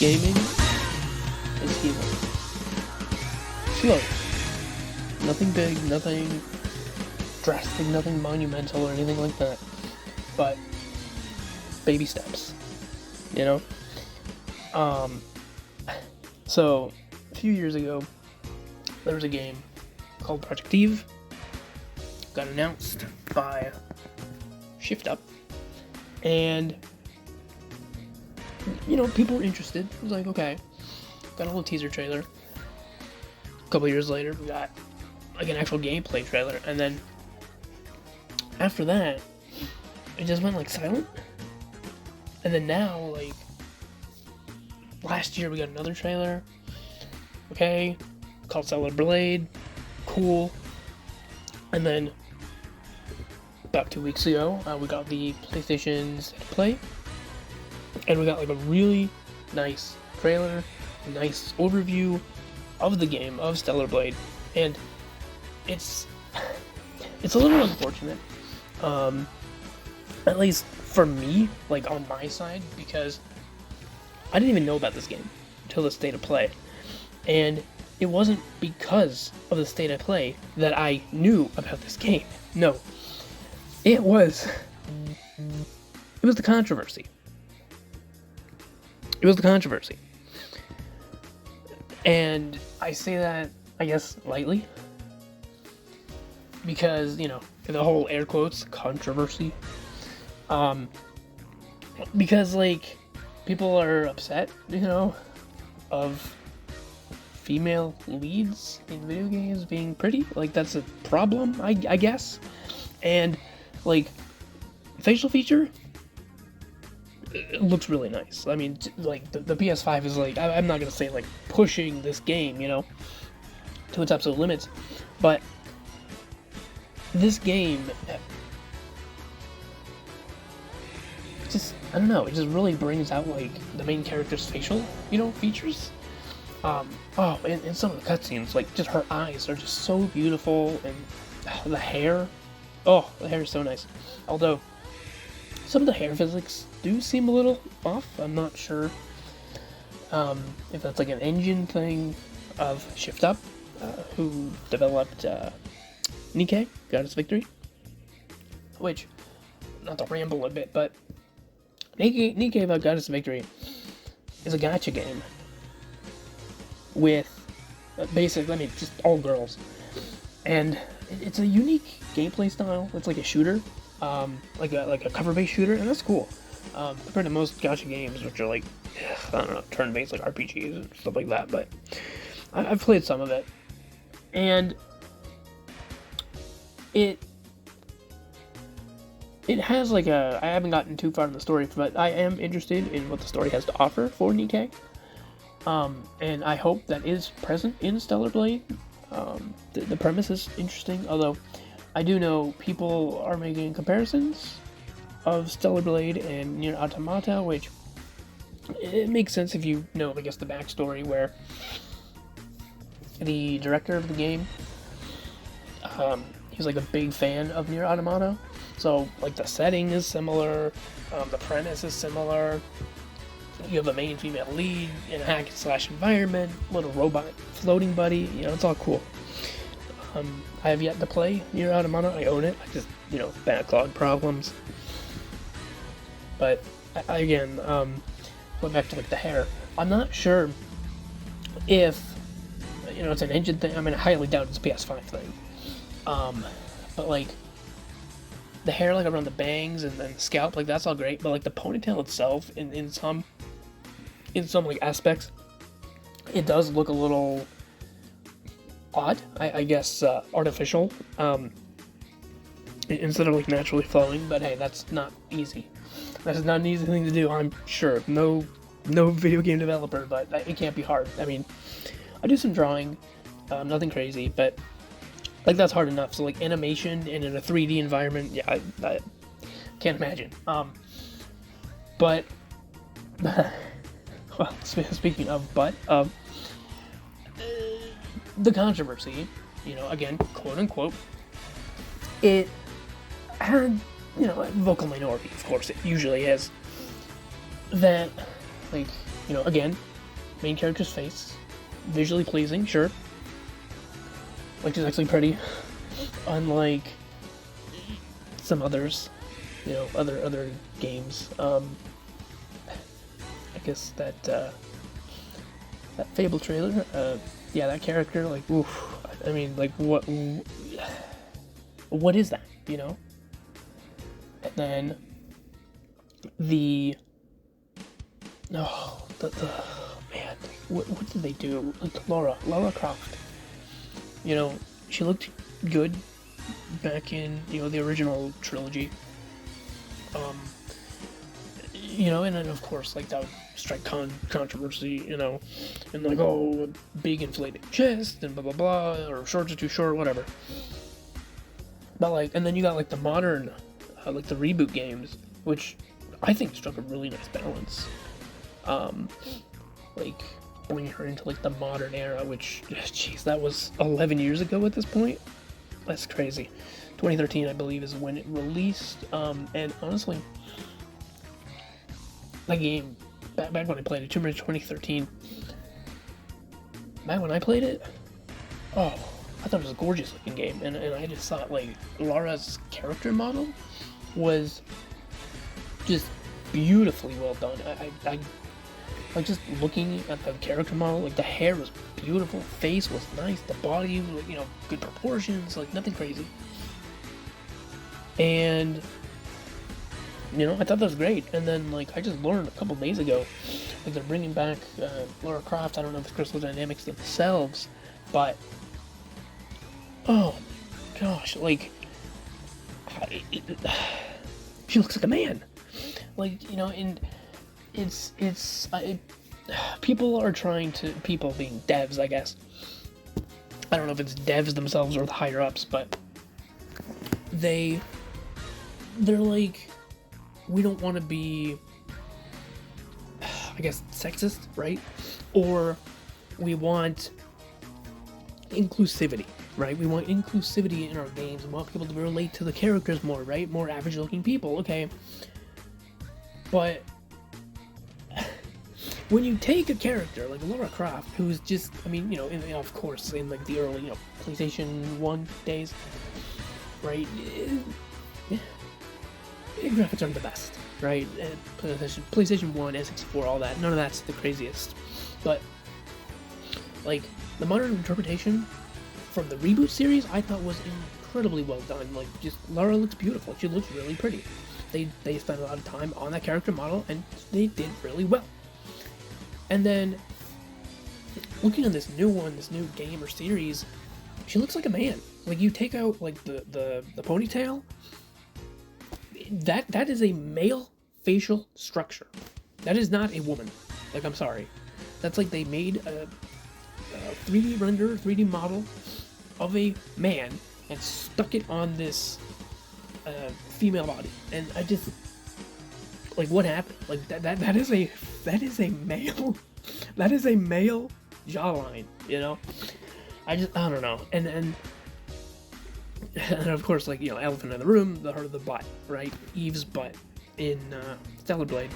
gaming is healing. Slow. Nothing big, nothing drastic, nothing monumental or anything like that. But baby steps, you know? So a few years ago, there was a game called Project Eve. Got announced by Shift Up, and people were interested. It was like, okay, got a little teaser trailer. A couple years later, we got like an actual gameplay trailer, and then after that, it just went like silent. And then now, like last year, we got another trailer. Okay, called Stellar Blade, cool. And then about 2 weeks ago, we got the PlayStation's Play, and we got like a really nice trailer, a nice overview of the game of Stellar Blade, and it's a little unfortunate, at least for me, like on my side, because I didn't even know about this game until the State of Play, and it wasn't because of the State of Play that I knew about this game. No, it was the controversy. It was the controversy. And I say that, I guess, lightly, because, the whole air quotes, controversy, because, like, people are upset, of female leads in video games being pretty. Like, that's a problem, I guess. And, like, facial feature, it looks really nice. I mean, like, the PS5 is, like, I'm not gonna say, like, pushing this game, to its absolute limits, but this game just, I don't know, it just really brings out, like, the main character's facial, features. And some of the cutscenes, like, just her eyes are just so beautiful, and the hair, the hair is so nice. Although, some of the hair physics do seem a little off. I'm not sure if that's like an engine thing of Shift Up, who developed Nikke, Goddess Victory, which, not to ramble a bit, but Nikke about Goddess Victory is a gacha game with basically, just all girls, and it's a unique gameplay style. It's like a shooter, like a cover-based shooter, and that's cool. Compared to most gacha games, which are like, I don't know, turn-based, like RPGs and stuff like that. But I've played some of it, and it has like I haven't gotten too far in the story, but I am interested in what the story has to offer for Nikke. And I hope that is present in Stellar Blade. The premise is interesting, although I do know people are making comparisons of Stellar Blade and Nier Automata, which it makes sense if you know, I guess, the backstory, where the director of the game, he's like a big fan of Nier Automata, so like the setting is similar, the premise is similar. You have a main female lead in a hack-and-slash environment, little robot floating buddy, it's all cool. I have yet to play Nier Automata. I own it. I just, backlog problems. But, again, going back to, like, the hair, I'm not sure if, it's an engine thing. I mean, I highly doubt it's a PS5 thing. But, like, the hair, like, around the bangs and the scalp, like, that's all great. But, like, the ponytail itself, in some like, aspects, it does look a little odd, I guess, artificial, instead of, like, naturally flowing. But hey, that's not easy. That's not an easy thing to do, I'm sure. No video game developer, but it can't be hard. I mean, I do some drawing, nothing crazy, but, like, that's hard enough. So, like, animation and in a 3D environment, yeah, I can't imagine. But well, speaking of the controversy, again, quote unquote, it had, a vocal minority, of course it usually is, that, like, again, main character's face. Visually pleasing, sure. Like, she's actually pretty. Unlike some others, you know, other games. I guess that Fable trailer, yeah, that character, like, oof. I mean, like, what is that, you know? And then man, what did they do? Like, Lara Croft, you know, she looked good back in, you know, the original trilogy. You know, and then of course, like, that would strike controversy, you know, and like, oh, a big inflated chest and blah blah blah, or shorts are too short, whatever. But like, and then you got like the modern, like the reboot games, which I think struck a really nice balance. Like, bringing her into like the modern era, which, jeez, that was 11 years ago at this point. That's crazy. 2013, I believe, is when it released. And honestly, that game, back when I played it, Tomb Raider 2013, back when I played it, oh, I thought it was a gorgeous looking game, and I just thought, like, Lara's character model was just beautifully well done. I like, just looking at the character model, like, the hair was beautiful, face was nice, the body was, you know, good proportions, like, nothing crazy. And, you know, I thought that was great. And then, like, I just learned a couple days ago, like, they're bringing back Lara Croft. I don't know if it's Crystal Dynamics themselves, but, oh my gosh, like, she looks like a man. Like, you know, and people are trying to, people being devs, I guess. I don't know if it's devs themselves or the higher ups, but they're like, we don't want to be, I guess, sexist, right? Or we want inclusivity, right? We want inclusivity in our games. We want people to relate to the characters more, right? More average looking people, okay. But when you take a character like Lara Croft, who's just, I mean, you know, of course, in like the early, you know, PlayStation 1 days, right? Graphics aren't the best, right? PlayStation 1, N64, all that, none of that's the craziest. But, like, the modern interpretation from the reboot series, I thought was incredibly well done. Like, just, Lara looks beautiful. She looks really pretty. They spent a lot of time on that character model, and they did really well. And then, looking at this new one, this new game or series, she looks like a man. Like, you take out, like, the ponytail, that is a male facial structure. That is not a woman. Like, I'm sorry. That's like they made a 3D render, 3D model of a man and stuck it on this female body. And I just, like, what happened? Like, that is a male, that is a male jawline, you know? I don't know. And of course, like, you know, elephant in the room, the butt, right? Eve's butt in Stellar Blade.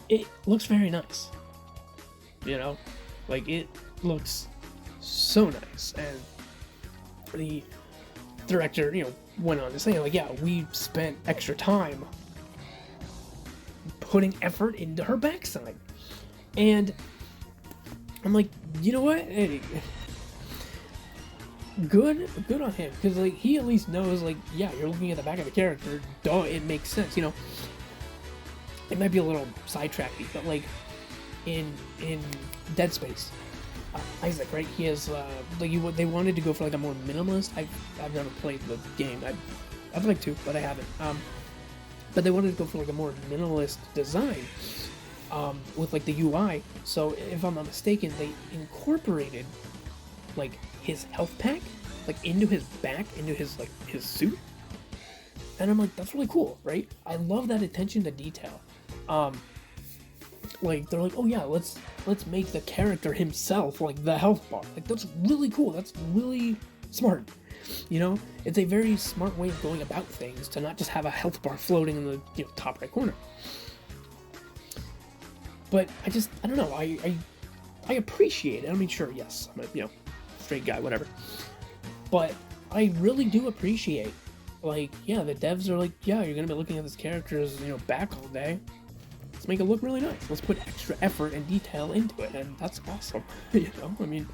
It looks very nice, you know? Like, it looks so nice. And the director, you know, went on to say, like, yeah, we spent extra time putting effort into her backside. And I'm like, you know what? Hey, good on him, because, like, he at least knows, like, yeah, you're looking at the back of the character, duh, it makes sense, you know. It might be a little sidetracky, but, like, in Dead Space, Isaac, right, he has, like, they wanted to go for, like, a more minimalist, I've never played the game, I'd like to, but I haven't, but they wanted to go for, like, a more minimalist design, with, like, the UI, so, if I'm not mistaken, they incorporated, like, his health pack, like, into his back, into his, like, his suit, and I'm like, that's really cool, right? I love that attention to detail. Like, they're like, oh yeah, let's make the character himself, like, the health bar. Like, that's really cool, that's really smart, you know? It's a very smart way of going about things, to not just have a health bar floating in the, you know, top right corner. But I don't know, I appreciate it. I mean, sure, yes, I'm a, straight guy, whatever. But I really do appreciate, like, yeah, the devs are like, yeah, you're gonna be looking at this character's, back all day. Let's make it look really nice. Let's put extra effort and detail into it, and that's awesome. I mean,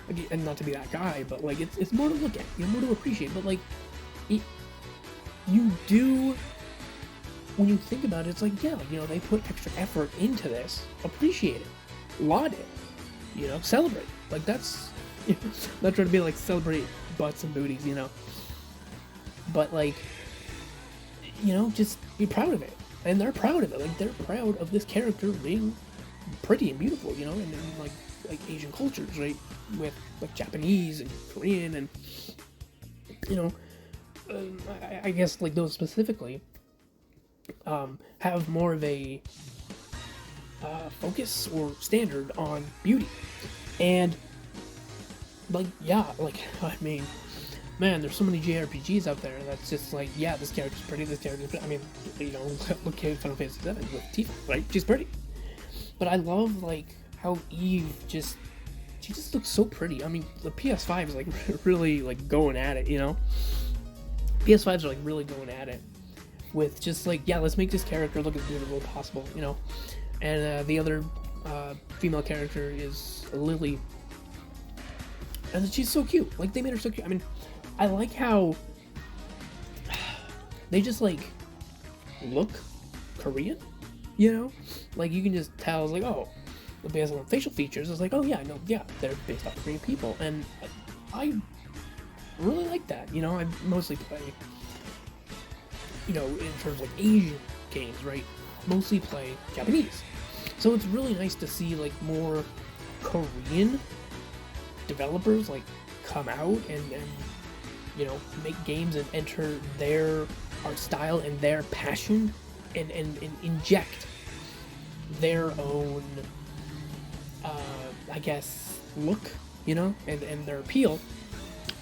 again, and not to be that guy, but like, it's more to look at, more to appreciate. But like, you do, when you think about it, it's like, yeah, they put extra effort into this. Appreciate it, laud it, celebrate. Like, that's, not trying to be like celebrate butts and booties, but like, just be proud of it. And they're proud of it. Like, they're proud of this character being pretty and beautiful, and like Asian cultures, right? With like Japanese and Korean and I guess like those specifically have more of a focus or standard on beauty. And like, yeah, like, I mean, man, there's so many JRPGs out there that's just like, yeah, this character's pretty, this character's pretty. I mean, look at Final Fantasy VII with Tifa, right? She's pretty. But I love, like, how Eve she just looks so pretty. I mean, the PS5 is, like, really, like, going at it, PS5s are, like, really going at it with just, like, yeah, let's make this character look as beautiful as possible, And the other female character is Lily. And she's so cute. Like, they made her so cute. I mean, I like how they just, like, look Korean, Like, you can just tell, it's like, oh, based on facial features, it's like, oh, yeah, no, yeah, they're based off Korean people. And I really like that, I mostly play, in terms of, like, Asian games, right? Mostly play Japanese. So it's really nice to see, like, more Korean developers, like, come out and make games and enter their art style and their passion and inject their own I guess look, and their appeal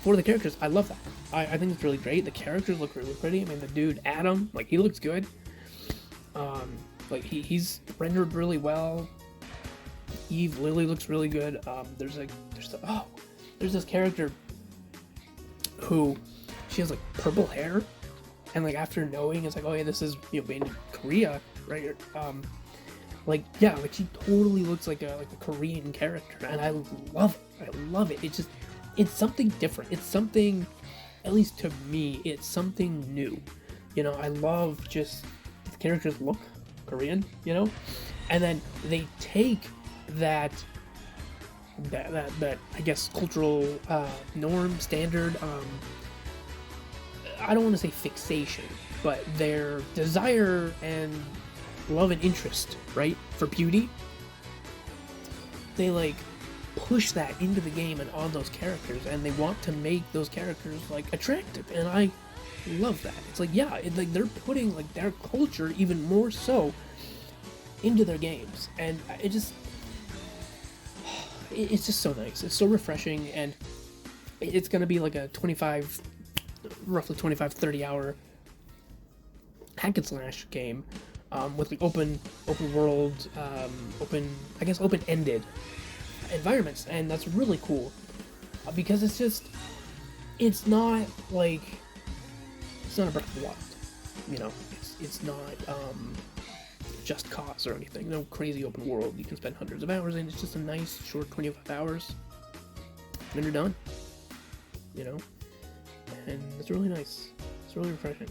for the characters. I love that. I think it's really great. The characters look really pretty. I mean, the dude Adam, like, he looks good. Like, he's rendered really well. Lily looks really good. There's this character who she has, like, purple hair, and, like, after knowing, it's like, oh yeah, this is being in Korea, right? Like, yeah, like, she totally looks like a Korean character, and I love it. It's something different. It's something, at least to me, it's something new. I love just the characters look Korean, and then they take that I guess cultural norm, standard, I don't want to say fixation, but their desire and love and interest, right, for beauty, they, like, push that into the game and on those characters, and they want to make those characters, like, attractive, and I love that. It's like, yeah, like, they're putting, like, their culture even more so into their games, and it's just so nice. It's so refreshing, and it's gonna be like a roughly 25-30 hour hack and slash game, with, like, open world, open-ended environments, and that's really cool, because it's not like, it's not a Breath of the Wild, it's not Just Cause or anything. No crazy open world you can spend hundreds of hours in. It's just a nice short 25 hours, and you're done, and it's really nice. It's really refreshing.